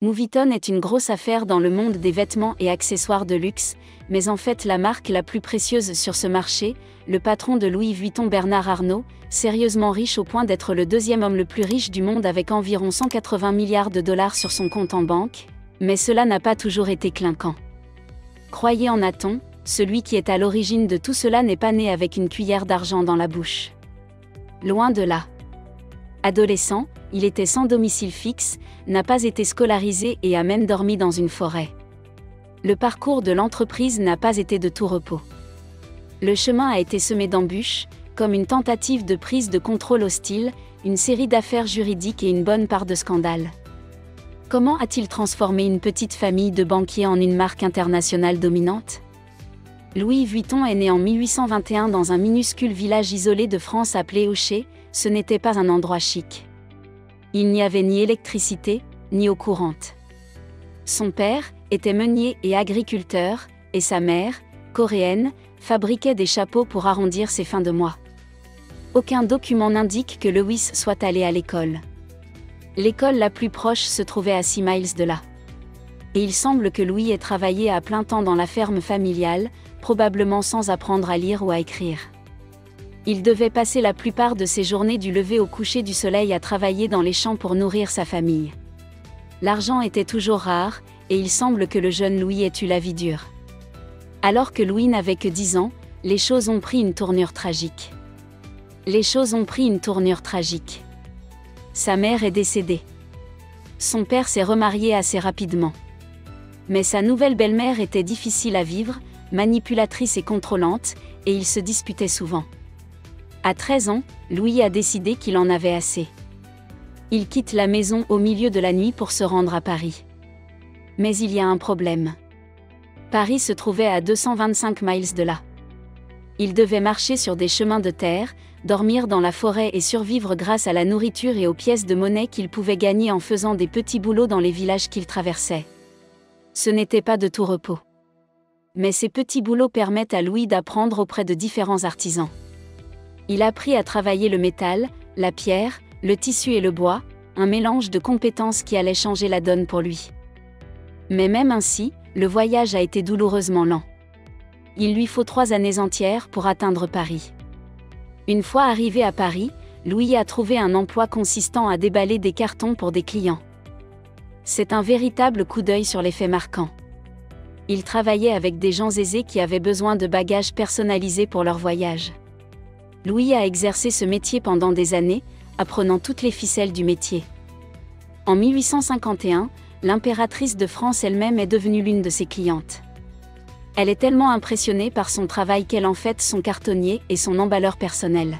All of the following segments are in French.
Vuitton est une grosse affaire dans le monde des vêtements et accessoires de luxe, mais en fait la marque la plus précieuse sur ce marché, le patron de Louis Vuitton Bernard Arnault, sérieusement riche au point d'être le deuxième homme le plus riche du monde avec environ 180 milliards de dollars sur son compte en banque, mais cela n'a pas toujours été clinquant. Croyez en a-t-on, celui qui est à l'origine de tout cela n'est pas né avec une cuillère d'argent dans la bouche. Loin de là. Adolescent, il était sans domicile fixe, n'a pas été scolarisé et a même dormi dans une forêt. Le parcours de l'entreprise n'a pas été de tout repos. Le chemin a été semé d'embûches, comme une tentative de prise de contrôle hostile, une série d'affaires juridiques et une bonne part de scandales. Comment a-t-il transformé une petite famille de banquiers en une marque internationale dominante ? Louis Vuitton est né en 1821 dans un minuscule village isolé de France appelé Aucher, ce n'était pas un endroit chic. Il n'y avait ni électricité, ni eau courante. Son père était meunier et agriculteur, et sa mère, coréenne, fabriquait des chapeaux pour arrondir ses fins de mois. Aucun document n'indique que Louis soit allé à l'école. L'école la plus proche se trouvait à 6 miles de là. Et il semble que Louis ait travaillé à plein temps dans la ferme familiale, probablement sans apprendre à lire ou à écrire. Il devait passer la plupart de ses journées du lever au coucher du soleil à travailler dans les champs pour nourrir sa famille. L'argent était toujours rare, et il semble que le jeune Louis ait eu la vie dure. Alors que Louis n'avait que 10 ans, les choses ont pris une tournure tragique. Sa mère est décédée. Son père s'est remarié assez rapidement. Mais sa nouvelle belle-mère était difficile à vivre, manipulatrice et contrôlante, et ils se disputaient souvent. À 13 ans, Louis a décidé qu'il en avait assez. Il quitte la maison au milieu de la nuit pour se rendre à Paris. Mais il y a un problème. Paris se trouvait à 225 miles de là. Il devait marcher sur des chemins de terre, dormir dans la forêt et survivre grâce à la nourriture et aux pièces de monnaie qu'il pouvait gagner en faisant des petits boulots dans les villages qu'il traversait. Ce n'était pas de tout repos. Mais ces petits boulots permettent à Louis d'apprendre auprès de différents artisans. Il apprit à travailler le métal, la pierre, le tissu et le bois, un mélange de compétences qui allait changer la donne pour lui. Mais même ainsi, le voyage a été douloureusement lent. Il lui faut 3 années entières pour atteindre Paris. Une fois arrivé à Paris, Louis a trouvé un emploi consistant à déballer des cartons pour des clients. C'est un véritable coup d'œil sur les faits marquants. Il travaillait avec des gens aisés qui avaient besoin de bagages personnalisés pour leur voyage. Louis a exercé ce métier pendant des années, apprenant toutes les ficelles du métier. En 1851, l'impératrice de France elle-même est devenue l'une de ses clientes. Elle est tellement impressionnée par son travail qu'elle en fait son cartonnier et son emballeur personnel.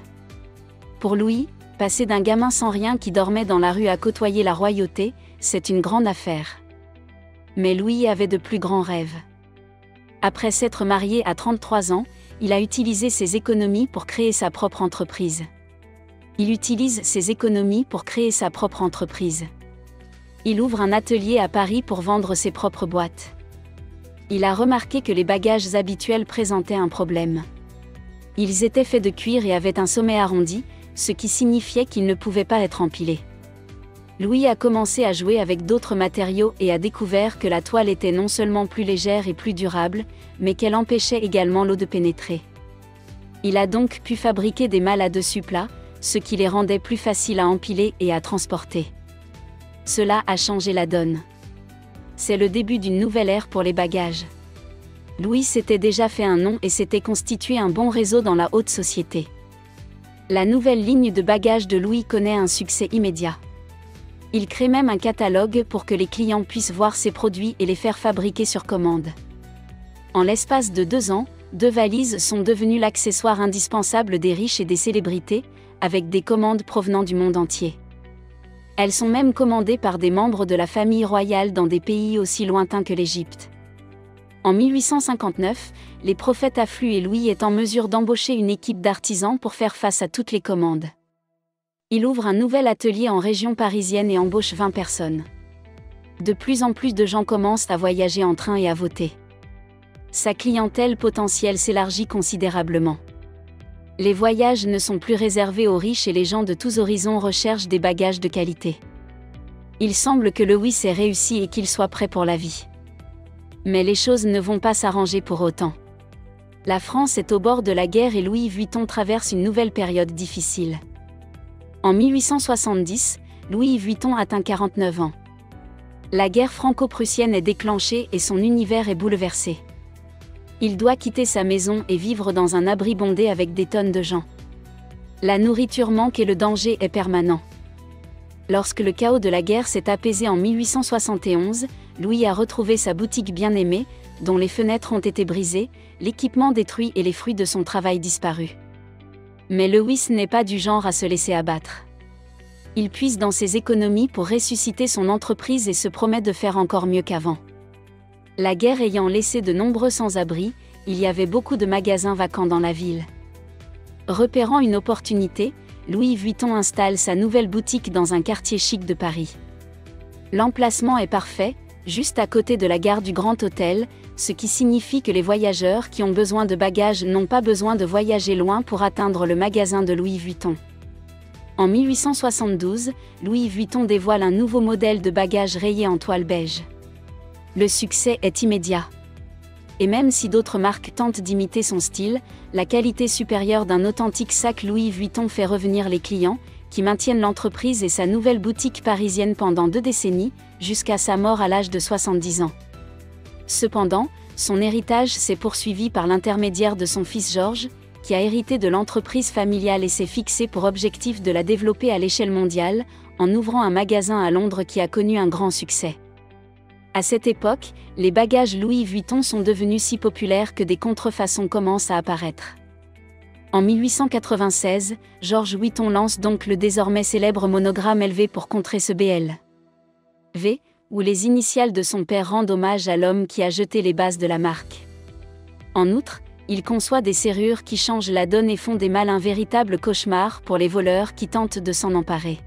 Pour Louis, passer d'un gamin sans rien qui dormait dans la rue à côtoyer la royauté, c'est une grande affaire. Mais Louis avait de plus grands rêves. Après s'être marié à 33 ans, il a utilisé ses économies pour créer sa propre entreprise. Il ouvre un atelier à Paris pour vendre ses propres boîtes. Il a remarqué que les bagages habituels présentaient un problème. Ils étaient faits de cuir et avaient un sommet arrondi, ce qui signifiait qu'ils ne pouvaient pas être empilés. Louis a commencé à jouer avec d'autres matériaux et a découvert que la toile était non seulement plus légère et plus durable, mais qu'elle empêchait également l'eau de pénétrer. Il a donc pu fabriquer des malles à dessus plat, ce qui les rendait plus faciles à empiler et à transporter. Cela a changé la donne. C'est le début d'une nouvelle ère pour les bagages. Louis s'était déjà fait un nom et s'était constitué un bon réseau dans la haute société. La nouvelle ligne de bagages de Louis connaît un succès immédiat. Il crée même un catalogue pour que les clients puissent voir ses produits et les faire fabriquer sur commande. En l'espace de 2 ans, 2 valises sont devenues l'accessoire indispensable des riches et des célébrités, avec des commandes provenant du monde entier. Elles sont même commandées par des membres de la famille royale dans des pays aussi lointains que l'Égypte. En 1859, les prophètes affluent et Louis est en mesure d'embaucher une équipe d'artisans pour faire face à toutes les commandes. Il ouvre un nouvel atelier en région parisienne et embauche 20 personnes. De plus en plus de gens commencent à voyager en train et à voter. Sa clientèle potentielle s'élargit considérablement. Les voyages ne sont plus réservés aux riches et les gens de tous horizons recherchent des bagages de qualité. Il semble que Lewis ait réussi et qu'il soit prêt pour la vie. Mais les choses ne vont pas s'arranger pour autant. La France est au bord de la guerre et Louis Vuitton traverse une nouvelle période difficile. En 1870, Louis Vuitton atteint 49 ans. La guerre franco-prussienne est déclenchée et son univers est bouleversé. Il doit quitter sa maison et vivre dans un abri bondé avec des tonnes de gens. La nourriture manque et le danger est permanent. Lorsque le chaos de la guerre s'est apaisé en 1871, Louis a retrouvé sa boutique bien-aimée, dont les fenêtres ont été brisées, l'équipement détruit et les fruits de son travail disparus. Mais Lewis n'est pas du genre à se laisser abattre. Il puise dans ses économies pour ressusciter son entreprise et se promet de faire encore mieux qu'avant. La guerre ayant laissé de nombreux sans-abri, il y avait beaucoup de magasins vacants dans la ville. Repérant une opportunité, Louis Vuitton installe sa nouvelle boutique dans un quartier chic de Paris. L'emplacement est parfait, juste à côté de la gare du Grand Hôtel, ce qui signifie que les voyageurs qui ont besoin de bagages n'ont pas besoin de voyager loin pour atteindre le magasin de Louis Vuitton. En 1872, Louis Vuitton dévoile un nouveau modèle de bagages rayé en toile beige. Le succès est immédiat. Et même si d'autres marques tentent d'imiter son style, la qualité supérieure d'un authentique sac Louis Vuitton fait revenir les clients, qui maintiennent l'entreprise et sa nouvelle boutique parisienne pendant 2 décennies, jusqu'à sa mort à l'âge de 70 ans. Cependant, son héritage s'est poursuivi par l'intermédiaire de son fils Georges, qui a hérité de l'entreprise familiale et s'est fixé pour objectif de la développer à l'échelle mondiale, en ouvrant un magasin à Londres qui a connu un grand succès. À cette époque, les bagages Louis Vuitton sont devenus si populaires que des contrefaçons commencent à apparaître. En 1896, Georges Vuitton lance donc le désormais célèbre monogramme LV pour contrer ce BL. V, où les initiales de son père rendent hommage à l'homme qui a jeté les bases de la marque. En outre, il conçoit des serrures qui changent la donne et font des malles un véritable cauchemar pour les voleurs qui tentent de s'en emparer.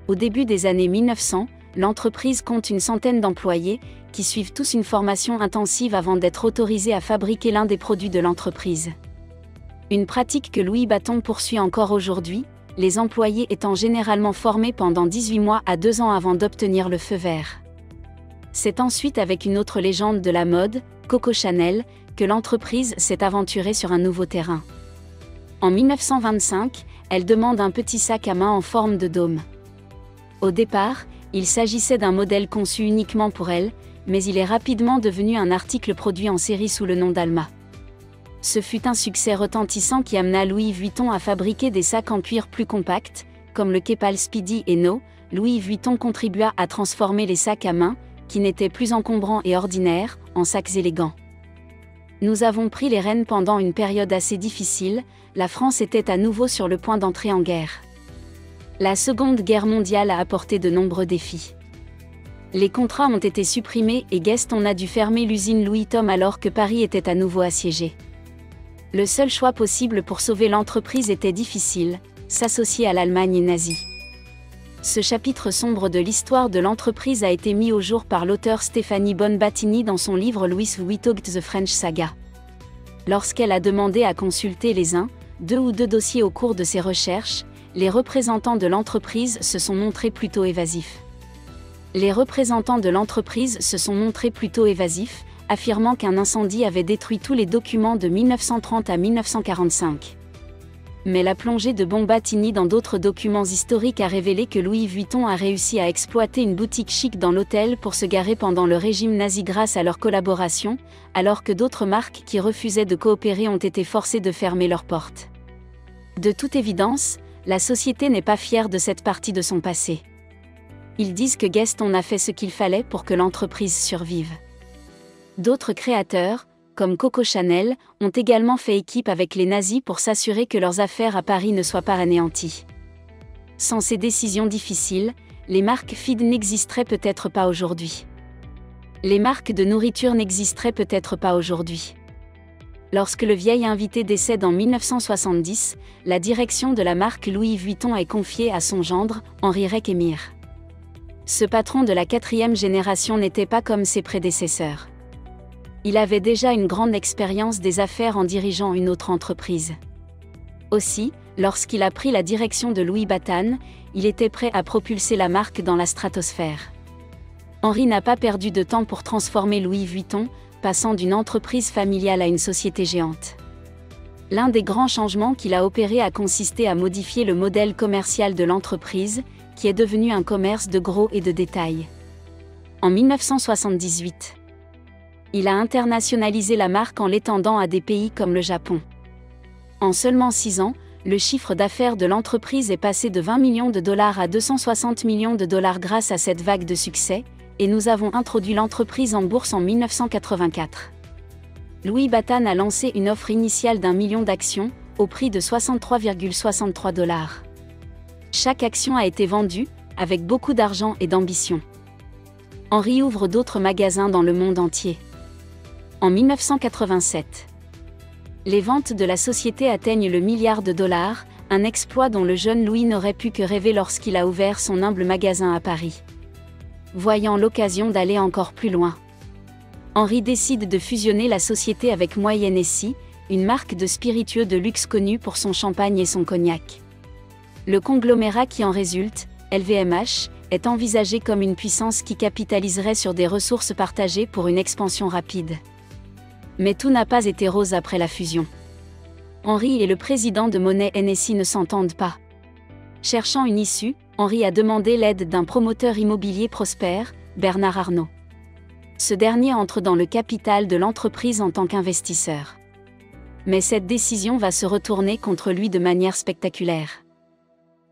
Au début des années 1900, l'entreprise compte une centaine d'employés, qui suivent tous une formation intensive avant d'être autorisés à fabriquer l'un des produits de l'entreprise. Une pratique que Louis Vuitton poursuit encore aujourd'hui, les employés étant généralement formés pendant 18 mois à 2 ans avant d'obtenir le feu vert. C'est ensuite avec une autre légende de la mode, Coco Chanel, que l'entreprise s'est aventurée sur un nouveau terrain. En 1925, elle demande un petit sac à main en forme de dôme. Au départ, il s'agissait d'un modèle conçu uniquement pour elle, mais il est rapidement devenu un article produit en série sous le nom d'Alma. Ce fut un succès retentissant qui amena Louis Vuitton à fabriquer des sacs en cuir plus compacts, comme le Kepal Speedy et No. Louis Vuitton contribua à transformer les sacs à main, qui n'étaient plus encombrants et ordinaires, en sacs élégants. Nous avons pris les rênes pendant une période assez difficile, la France était à nouveau sur le point d'entrer en guerre. La Seconde Guerre mondiale a apporté de nombreux défis. Les contrats ont été supprimés et Gueston a dû fermer l'usine Louis Vuitton alors que Paris était à nouveau assiégé. Le seul choix possible pour sauver l'entreprise était difficile, s'associer à l'Allemagne nazie. Ce chapitre sombre de l'histoire de l'entreprise a été mis au jour par l'auteur Stéphanie Bonbattini dans son livre Louis Vuitton The French Saga. Lorsqu'elle a demandé à consulter les 2 ou 2 dossiers au cours de ses recherches, les représentants de l'entreprise se sont montrés plutôt évasifs. Affirmant qu'un incendie avait détruit tous les documents de 1930 à 1945. Mais la plongée de Bonbattini dans d'autres documents historiques a révélé que Louis Vuitton a réussi à exploiter une boutique chic dans l'hôtel pour se garer pendant le régime nazi grâce à leur collaboration, alors que d'autres marques qui refusaient de coopérer ont été forcées de fermer leurs portes. De toute évidence, la société n'est pas fière de cette partie de son passé. Ils disent que Gueston a fait ce qu'il fallait pour que l'entreprise survive. D'autres créateurs, comme Coco Chanel, ont également fait équipe avec les nazis pour s'assurer que leurs affaires à Paris ne soient pas anéanties. Sans ces décisions difficiles, les marques feed n'existeraient peut-être pas aujourd'hui. Les marques de nourriture n'existeraient peut-être pas aujourd'hui. Lorsque le vieil invité décède en 1970, la direction de la marque Louis Vuitton est confiée à son gendre, Henri Recquemire. Ce patron de la 4e génération n'était pas comme ses prédécesseurs. Il avait déjà une grande expérience des affaires en dirigeant une autre entreprise. Aussi, Lorsqu'il a pris la direction de Louis Vuitton, il était prêt à propulser la marque dans la stratosphère. Henri n'a pas perdu de temps pour transformer Louis Vuitton, passant d'une entreprise familiale à une société géante. L'un des grands changements qu'il a opérés a consisté à modifier le modèle commercial de l'entreprise, qui est devenu un commerce de gros et de détail. En 1978, il a internationalisé la marque en l'étendant à des pays comme le Japon. En seulement 6 ans, le chiffre d'affaires de l'entreprise est passé de 20 millions de dollars à 260 millions de dollars grâce à cette vague de succès, et nous avons introduit l'entreprise en bourse en 1984. Louis Vuitton a lancé une offre initiale d'1 million d'actions, au prix de 63,63 $. Chaque action a été vendue, avec beaucoup d'argent et d'ambition. Henri ouvre d'autres magasins dans le monde entier. En 1987, les ventes de la société atteignent le milliard de dollars, un exploit dont le jeune Louis n'aurait pu que rêver lorsqu'il a ouvert son humble magasin à Paris. Voyant l'occasion d'aller encore plus loin, Henri décide de fusionner la société avec Moët Hennessy, une marque de spiritueux de luxe connue pour son champagne et son cognac. Le conglomérat qui en résulte, LVMH, est envisagé comme une puissance qui capitaliserait sur des ressources partagées pour une expansion rapide. Mais tout n'a pas été rose après la fusion. Henri et le président de Moët Hennessy ne s'entendent pas. Cherchant une issue, Henri a demandé l'aide d'un promoteur immobilier prospère, Bernard Arnault. Ce dernier entre dans le capital de l'entreprise en tant qu'investisseur. Mais cette décision va se retourner contre lui de manière spectaculaire.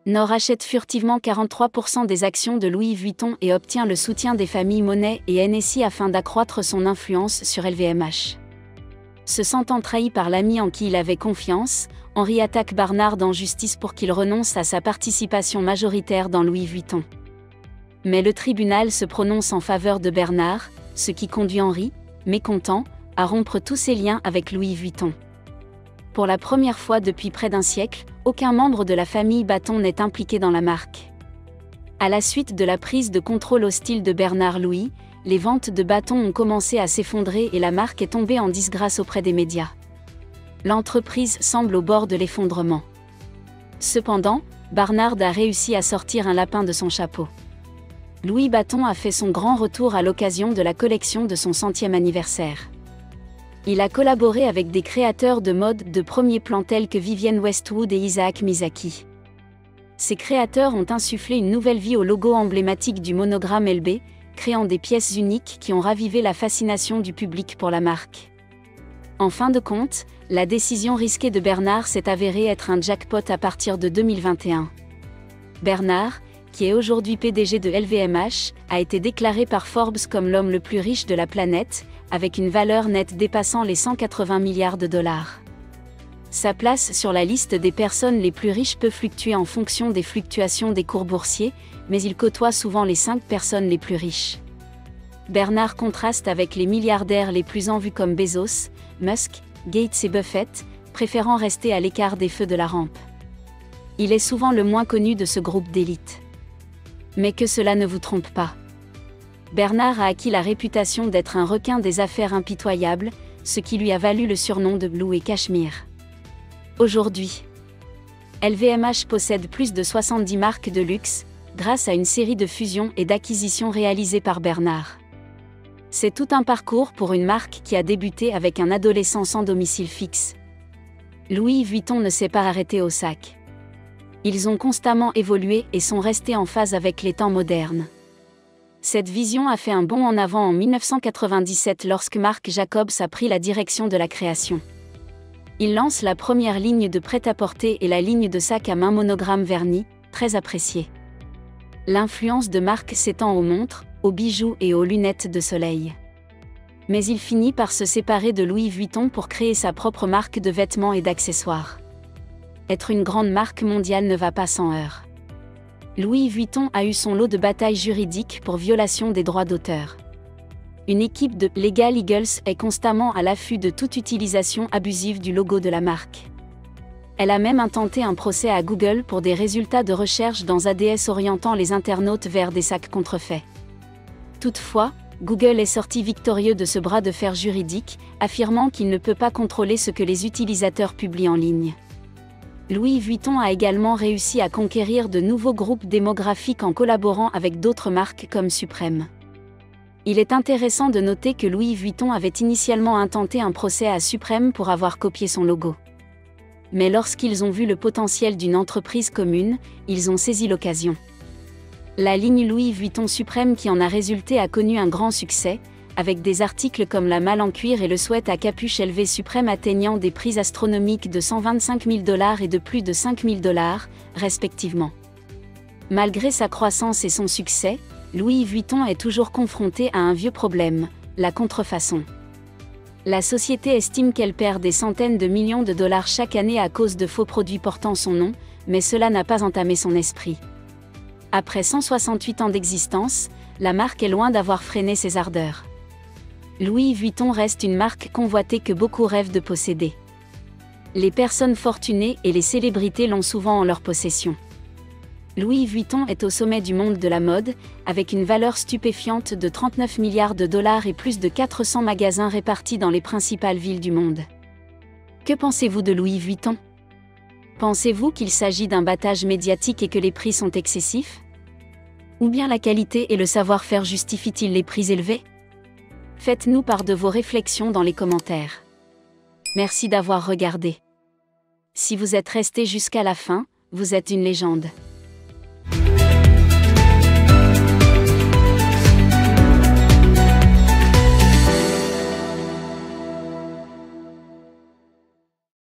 Nord achète furtivement 43% des actions de Louis Vuitton et obtient le soutien des familles Moët et Hennessy afin d'accroître son influence sur LVMH. Se sentant trahi par l'ami en qui il avait confiance, Henri attaque Barnard en justice pour qu'il renonce à sa participation majoritaire dans Louis Vuitton. Mais le tribunal se prononce en faveur de Bernard, ce qui conduit Henri, mécontent, à rompre tous ses liens avec Louis Vuitton. Pour la première fois depuis près d'un siècle, aucun membre de la famille Vuitton n'est impliqué dans la marque. À la suite de la prise de contrôle hostile de Bernard Louis, les ventes de Vuitton ont commencé à s'effondrer et la marque est tombée en disgrâce auprès des médias. L'entreprise semble au bord de l'effondrement. Cependant, Barnard a réussi à sortir un lapin de son chapeau. Louis Vuitton a fait son grand retour à l'occasion de la collection de son 100e anniversaire. Il a collaboré avec des créateurs de mode de premier plan tels que Vivienne Westwood et Isaac Miyazaki. Ces créateurs ont insufflé une nouvelle vie au logo emblématique du monogramme LB, créant des pièces uniques qui ont ravivé la fascination du public pour la marque. En fin de compte, la décision risquée de Bernard s'est avérée être un jackpot à partir de 2021. Bernard, qui est aujourd'hui PDG de LVMH, a été déclaré par Forbes comme l'homme le plus riche de la planète, avec une valeur nette dépassant les 180 milliards de dollars. Sa place sur la liste des personnes les plus riches peut fluctuer en fonction des fluctuations des cours boursiers, mais il côtoie souvent les 5 personnes les plus riches. Bernard contraste avec les milliardaires les plus en vue comme Bezos, Musk, Gates et Buffett, préférant rester à l'écart des feux de la rampe. Il est souvent le moins connu de ce groupe d'élite. Mais que cela ne vous trompe pas. Bernard a acquis la réputation d'être un requin des affaires impitoyables, ce qui lui a valu le surnom de Blue et Cachemire. Aujourd'hui, LVMH possède plus de 70 marques de luxe, grâce à une série de fusions et d'acquisitions réalisées par Bernard. C'est tout un parcours pour une marque qui a débuté avec un adolescent sans domicile fixe. Louis Vuitton ne s'est pas arrêté au sac. Ils ont constamment évolué et sont restés en phase avec les temps modernes. Cette vision a fait un bond en avant en 1997 lorsque Marc Jacobs a pris la direction de la création. Il lance la première ligne de prêt-à-porter et la ligne de sac à main monogramme verni, très appréciée. L'influence de Marc s'étend aux montres, aux bijoux et aux lunettes de soleil. Mais il finit par se séparer de Louis Vuitton pour créer sa propre marque de vêtements et d'accessoires. Être une grande marque mondiale ne va pas sans heurts. Louis Vuitton a eu son lot de batailles juridiques pour violation des droits d'auteur. Une équipe de Legal Eagles est constamment à l'affût de toute utilisation abusive du logo de la marque. Elle a même intenté un procès à Google pour des résultats de recherche dans ADS orientant les internautes vers des sacs contrefaits. Toutefois, Google est sorti victorieux de ce bras de fer juridique, affirmant qu'il ne peut pas contrôler ce que les utilisateurs publient en ligne. Louis Vuitton a également réussi à conquérir de nouveaux groupes démographiques en collaborant avec d'autres marques comme Suprême. Il est intéressant de noter que Louis Vuitton avait initialement intenté un procès à Suprême pour avoir copié son logo. Mais lorsqu'ils ont vu le potentiel d'une entreprise commune, ils ont saisi l'occasion. La ligne Louis Vuitton Suprême qui en a résulté a connu un grand succès, avec des articles comme la malle en cuir et le sweat à capuche élevée Suprême atteignant des prix astronomiques de 125 000 $ et de plus de 5 000 $, respectivement. Malgré sa croissance et son succès, Louis Vuitton est toujours confronté à un vieux problème, la contrefaçon. La société estime qu'elle perd des centaines de millions de dollars chaque année à cause de faux produits portant son nom, mais cela n'a pas entamé son esprit. Après 168 ans d'existence, la marque est loin d'avoir freiné ses ardeurs. Louis Vuitton reste une marque convoitée que beaucoup rêvent de posséder. Les personnes fortunées et les célébrités l'ont souvent en leur possession. Louis Vuitton est au sommet du monde de la mode, avec une valeur stupéfiante de 39 milliards de dollars et plus de 400 magasins répartis dans les principales villes du monde. Que pensez-vous de Louis Vuitton ? Pensez-vous qu'il s'agit d'un battage médiatique et que les prix sont excessifs ? Ou bien la qualité et le savoir-faire justifient-ils les prix élevés ? Faites-nous part de vos réflexions dans les commentaires. Merci d'avoir regardé. Si vous êtes resté jusqu'à la fin, vous êtes une légende.